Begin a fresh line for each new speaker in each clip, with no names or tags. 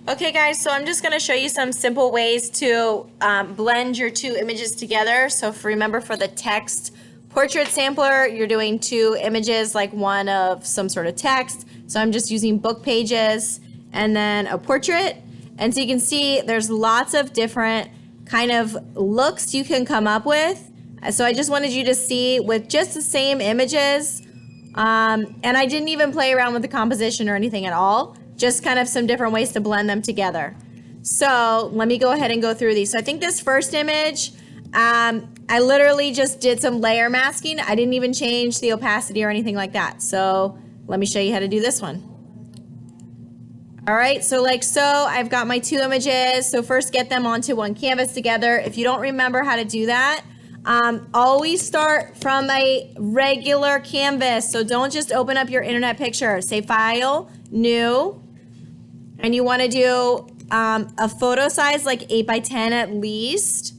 Okay guys, so I'm just going to show you some simple ways to blend your two images together. So remember for the text portrait sampler, you're doing two images, like one of some sort of text. So I'm just using book pages and then a portrait. And so you can see there's lots of different kind of looks you can come up with. So I just wanted you to see with just the same images. And I didn't even play around with the composition or anything at all. Just kind of some different ways to blend them together. So let me go ahead and go through these. So I think this first image, I literally just did some layer masking. I didn't even change the opacity or anything like that. So let me show you how to do this one. All right, so like so, I've got my two images. So first get them onto one canvas together. If you don't remember how to do that, always start from a regular canvas. So don't just open up your internet picture. Say File, New, and you want to do a photo size like 8 by 10 at least,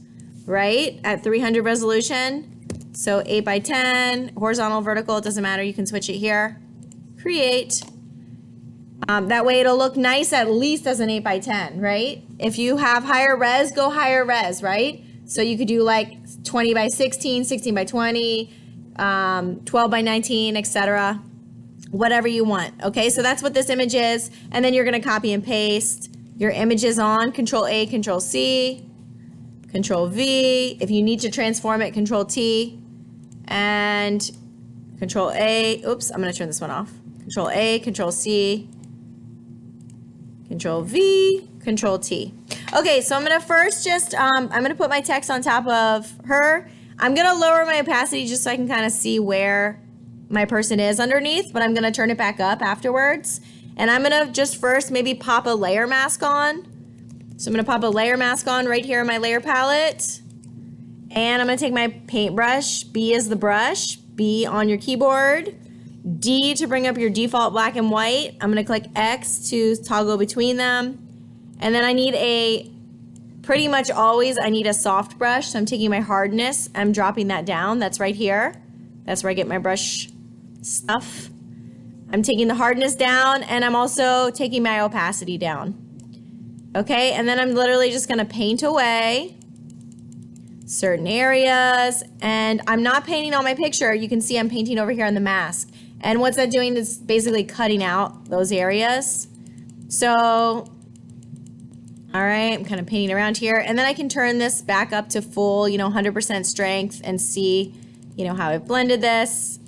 right? At 300 resolution. So 8 by 10, horizontal, vertical, it doesn't matter. You can switch it here. Create. That way it'll look nice at least as an 8 by 10, right? If you have higher res, go higher res, right? So you could do like 20 by 16, 16 by 20, 12 by 19, etc. Whatever you want. Okay, so that's what this image is. And then you're going to copy and paste your images on. Control A, Control C, Control V. If you need to transform it, Control T and Control A. Oops, I'm going to turn this one off. Control A, Control C, Control V, Control T. Okay, so I'm going to first just, I'm going to put my text on top of her. I'm going to lower my opacity just so I can kind of see where my person is underneath, but I'm going to turn it back up afterwards. And I'm going to just first maybe pop a layer mask on. So I'm going to pop a layer mask on right here in my layer palette. And I'm going to take my paintbrush. B is the brush. B on your keyboard. D to bring up your default black and white. I'm going to click X to toggle between them. And then I need pretty much always I need a soft brush. So I'm taking my hardness. I'm dropping that down. That's right here. That's where I get my brush stuff. I'm taking the hardness down and I'm also taking my opacity down. Okay, and then I'm literally just gonna paint away certain areas, and I'm not painting on my picture. You can see I'm painting over here on the mask. And what's that doing is basically cutting out those areas. So, all right, I'm kind of painting around here, and then I can turn this back up to full, 100% strength and see, how I've blended this.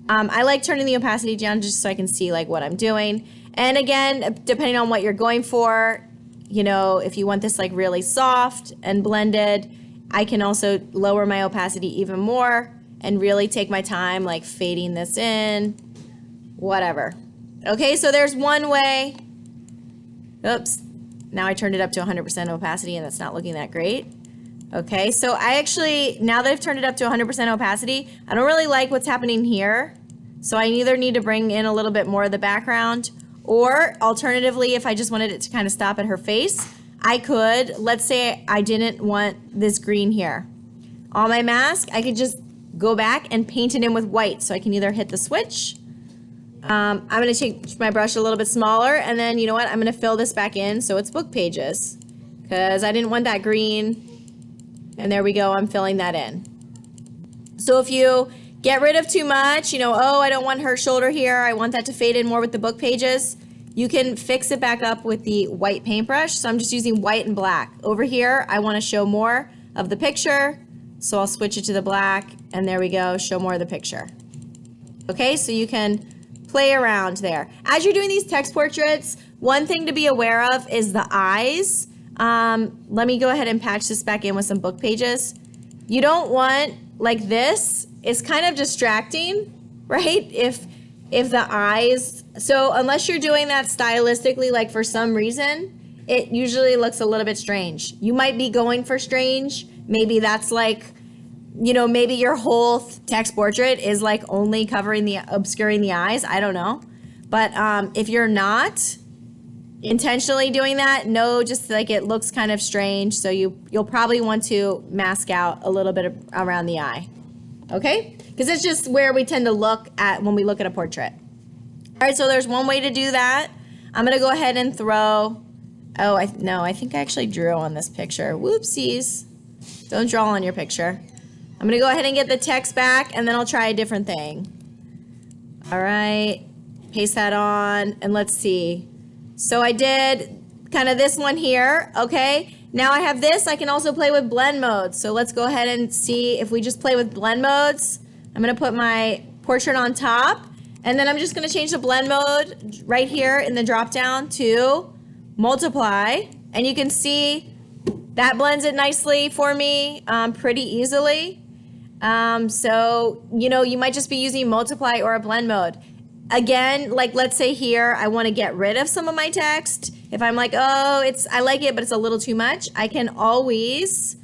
I like turning the opacity down just so I can see like what I'm doing. And again, depending on what you're going for, if you want this like really soft and blended, I can also lower my opacity even more and really take my time like fading this in, whatever. Okay, so there's one way. Oops, now I turned it up to 100% opacity and that's not looking that great. Okay, so I actually, now that I've turned it up to 100% opacity, I don't really like what's happening here. So I either need to bring in a little bit more of the background, or alternatively, if I just wanted it to kind of stop at her face, I could, let's say I didn't want this green here. On my mask, I could just go back and paint it in with white. So I can either hit the switch. I'm going to take my brush a little bit smaller, and then you know what? I'm going to fill this back in so it's book pages because I didn't want that green. And there we go, I'm filling that in. So if you get rid of too much, oh, I don't want her shoulder here, I want that to fade in more with the book pages, you can fix it back up with the white paintbrush. So I'm just using white and black. Over here, I want to show more of the picture, so I'll switch it to the black, and there we go, show more of the picture. Okay, so you can play around there. As you're doing these text portraits, one thing to be aware of is the eyes. Let me go ahead and patch this back in with some book pages. You don't want like this. It's kind of distracting, right? If the eyes, so unless you're doing that stylistically, like for some reason, it usually looks a little bit strange. You might be going for strange. Maybe that's like, maybe your whole text portrait is like only obscuring the eyes. I don't know. But if you're not intentionally doing that, no, just like it looks kind of strange. So you'll probably want to mask out a little bit around the eye. Okay? Because it's just where we tend to look at when we look at a portrait. All right, so there's one way to do that. I'm going to go ahead and throw Oh, no, I think I actually drew on this picture. Whoopsies. Don't draw on your picture. I'm gonna go ahead and get the text back, and then I'll try a different thing. All right, paste that on, and let's see. So I did kind of this one here, okay? Now I have this, I can also play with blend modes. So let's go ahead and see if we just play with blend modes. I'm gonna put my portrait on top, and then I'm just gonna change the blend mode right here in the drop down to multiply, and you can see that blends it nicely for me pretty easily. So, you know, you might just be using multiply or a blend mode. Again, like let's say here, I want to get rid of some of my text. If I'm like, oh, I like it, but it's a little too much, I can always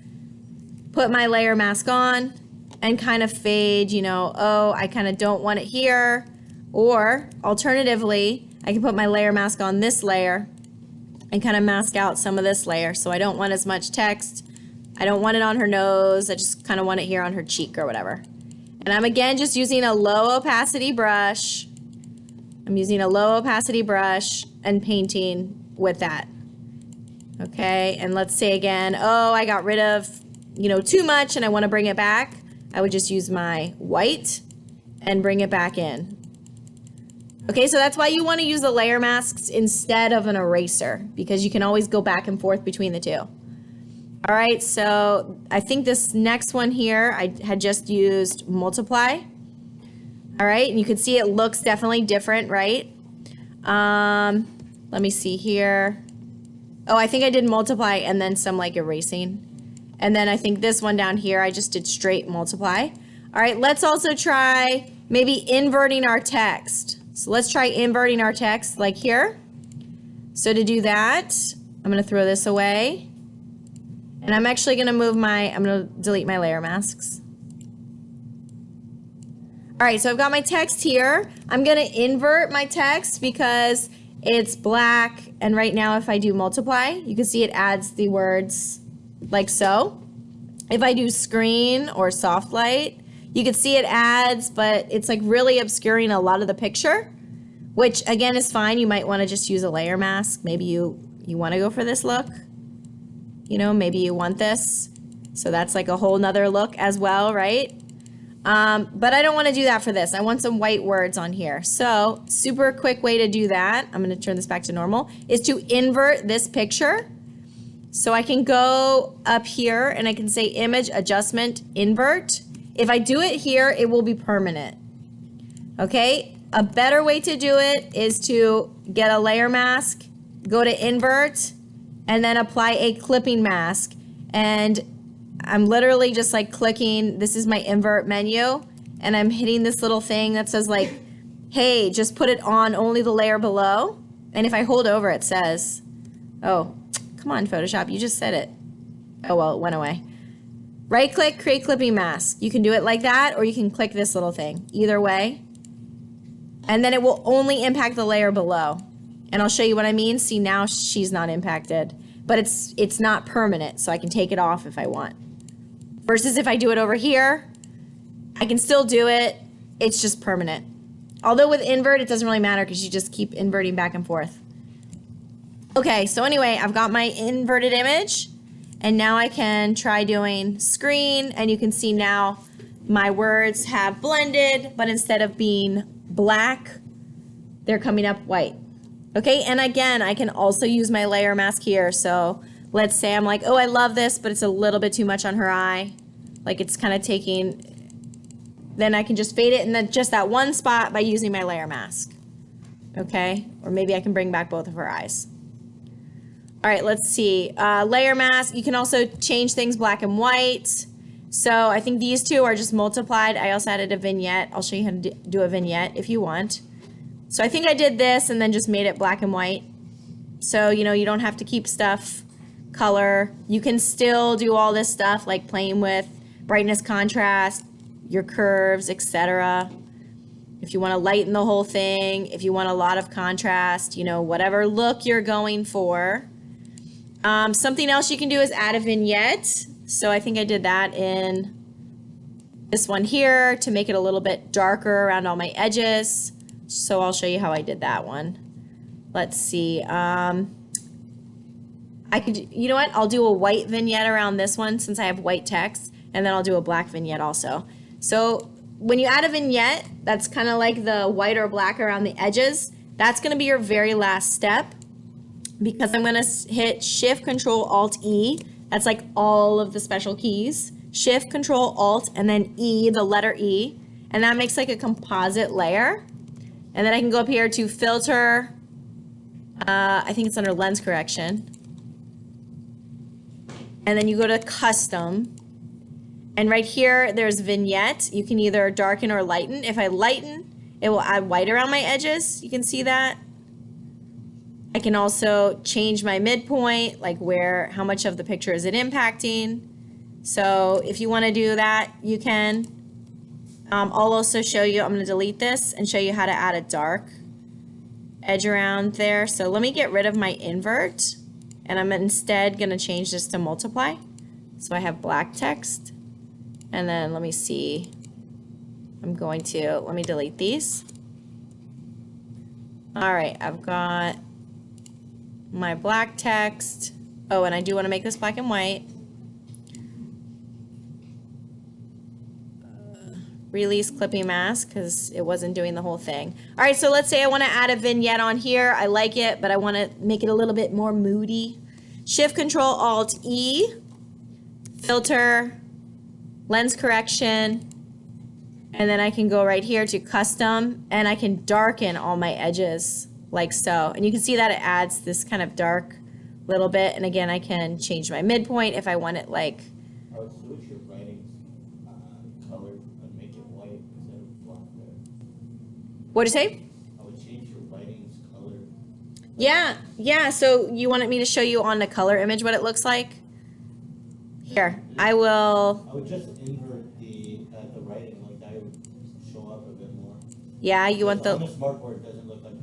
put my layer mask on and kind of fade, you know, oh, I kind of don't want it here. Or alternatively, I can put my layer mask on this layer and kind of mask out some of this layer. So I don't want as much text. I don't want it on her nose. I just kind of want it here on her cheek or whatever. And I'm again just using a low opacity brush. I'm using a low opacity brush and painting with that. Okay, and let's say again, oh, I got rid of, you know, too much and I want to bring it back. I would just use my white and bring it back in. Okay, so that's why you want to use the layer masks instead of an eraser, because you can always go back and forth between the two. All right, so I think this next one here, I had just used multiply. All right, and you can see it looks definitely different, right? Let me see here. Oh, I think I did multiply and then some like erasing. And then I think this one down here, I just did straight multiply. All right, let's also try maybe inverting our text. So let's try inverting our text like here. So to do that, I'm gonna throw this away. And I'm actually gonna I'm gonna delete my layer masks. All right, so I've got my text here. I'm gonna invert my text because it's black. And right now, if I do multiply, you can see it adds the words like so. If I do screen or soft light, you can see it adds, but it's like really obscuring a lot of the picture, which again is fine. You might wanna just use a layer mask. Maybe you wanna go for this look. You know, maybe you want this. So that's like a whole nother look as well, right? But I don't want to do that for this. I want some white words on here. So super quick way to do that, I'm going to turn this back to normal, is to invert this picture. So I can go up here and I can say image adjustment invert. If I do it here, it will be permanent. Okay, a better way to do it is to get a layer mask, go to invert, and then apply a clipping mask. And I'm literally just like clicking, this is my invert menu, and I'm hitting this little thing that says like, hey, just put it on only the layer below. And if I hold over, it says, oh, come on, Photoshop, you just said it. Oh, well, it went away. Right click, create clipping mask. You can do it like that, or you can click this little thing, either way. And then it will only impact the layer below. And I'll show you what I mean. See, now she's not impacted, but it's not permanent, so I can take it off if I want. Versus if I do it over here, I can still do it. It's just permanent. Although with invert, it doesn't really matter because you just keep inverting back and forth. Okay, so anyway, I've got my inverted image, and now I can try doing screen, and you can see now my words have blended, but instead of being black, they're coming up white. Okay, and again, I can also use my layer mask here. So let's say I'm like, oh, I love this, but it's a little bit too much on her eye. Like it's kind of taking, then I can just fade it in just that one spot by using my layer mask. Okay, or maybe I can bring back both of her eyes. All right, let's see. Layer mask, you can also change things black and white. So I think these two are just multiplied. I also added a vignette. I'll show you how to do a vignette if you want. So I think I did this and then just made it black and white. So, you know, you don't have to keep stuff color. You can still do all this stuff like playing with brightness, contrast, your curves, etc. If you want to lighten the whole thing, if you want a lot of contrast, you know, whatever look you're going for. Something else you can do is add a vignette. So I think I did that in this one here to make it a little bit darker around all my edges. So I'll show you how I did that one. Let's see. you know what? I'll do a white vignette around this one since I have white text, and then I'll do a black vignette also. So when you add a vignette, that's kind of like the white or black around the edges. That's going to be your very last step, because I'm going to hit Shift Control Alt E. That's like all of the special keys. Shift Control Alt and then E, the letter E, and that makes like a composite layer. And then I can go up here to filter. I think it's under lens correction. And then you go to custom. And right here, there's vignette. You can either darken or lighten. If I lighten, it will add white around my edges. You can see that. I can also change my midpoint, like how much of the picture is it impacting. So if you want to do that, you can. I'll also show you, I'm going to delete this and show you how to add a dark edge around there. So let me get rid of my invert, and I'm instead going to change this to multiply. So I have black text, and then let me see. Let me delete these. All right, I've got my black text. Oh, and I do want to make this black and white. Release clipping mask because it wasn't doing the whole thing. All right, so let's say I want to add a vignette on here. I like it, but I want to make it a little bit more moody. Shift Control Alt E, filter, lens correction, and then I can go right here to custom, and I can darken all my edges like so. And you can see that it adds this kind of dark little bit. And again, I can change my midpoint if I want it like.
I would switch your writing's color and make it white instead of black there.
What'd you say?
I would change your writing's color.
Yeah. So you wanted me to show you on the color image what it looks like? Here, I will.
I would just invert the writing, like that would show up a bit more.
Yeah, you want the.
On the smartboard, it doesn't look like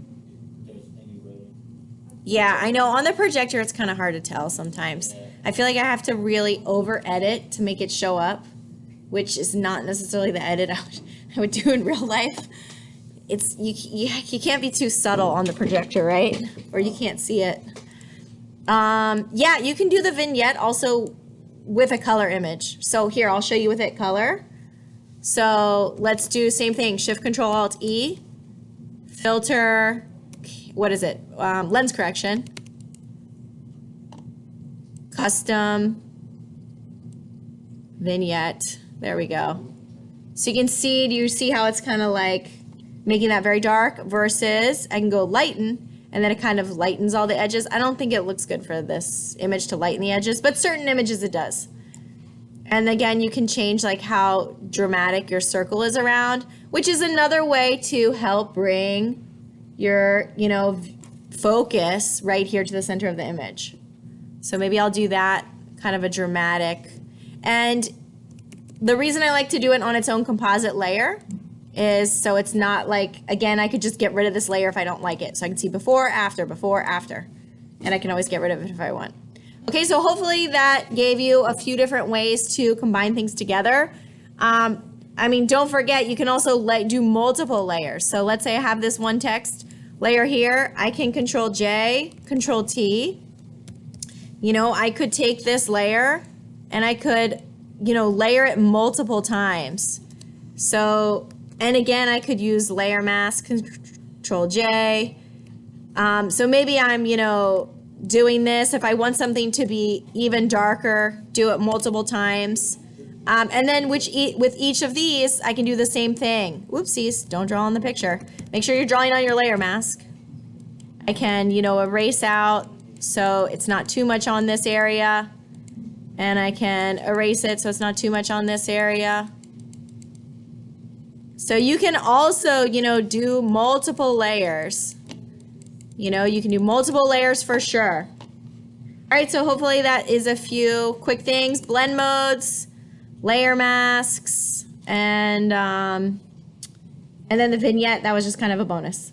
there's any writing.
Yeah, I know. On the projector, it's kind of hard to tell sometimes.
Yeah.
I feel like I have to really over edit to make it show up, which is not necessarily the edit I would do in real life. It's you can't be too subtle on the projector, right? Or you can't see it. Yeah, you can do the vignette also with a color image. So here, I'll show you with it color. So let's do same thing. Shift Control Alt E, filter. What is it? Lens correction. Custom vignette. There we go. So you can see, do you see how it's kind of like making that very dark versus I can go lighten and then it kind of lightens all the edges. I don't think it looks good for this image to lighten the edges, but certain images it does. And again, you can change like how dramatic your circle is around, which is another way to help bring your, focus right here to the center of the image. So maybe I'll do that, kind of a dramatic. And the reason I like to do it on its own composite layer is so it's not like, again, I could just get rid of this layer if I don't like it. So I can see before, after. And I can always get rid of it if I want. Okay, so hopefully that gave you a few different ways to combine things together. Don't forget, you can also do multiple layers. So let's say I have this one text layer here. I can Control J, Control T. I could take this layer and I could, layer it multiple times. So, and again, I could use layer mask, Control J. So maybe I'm, doing this. If I want something to be even darker, do it multiple times. And then with each of these, I can do the same thing. Whoopsies, don't draw on the picture. Make sure you're drawing on your layer mask. I can, erase out so it's not too much on this area. And I can erase it so it's not too much on this area. So you can also, do multiple layers. You can do multiple layers for sure. All right, so hopefully that is a few quick things. Blend modes, layer masks, and then the vignette, that was just kind of a bonus.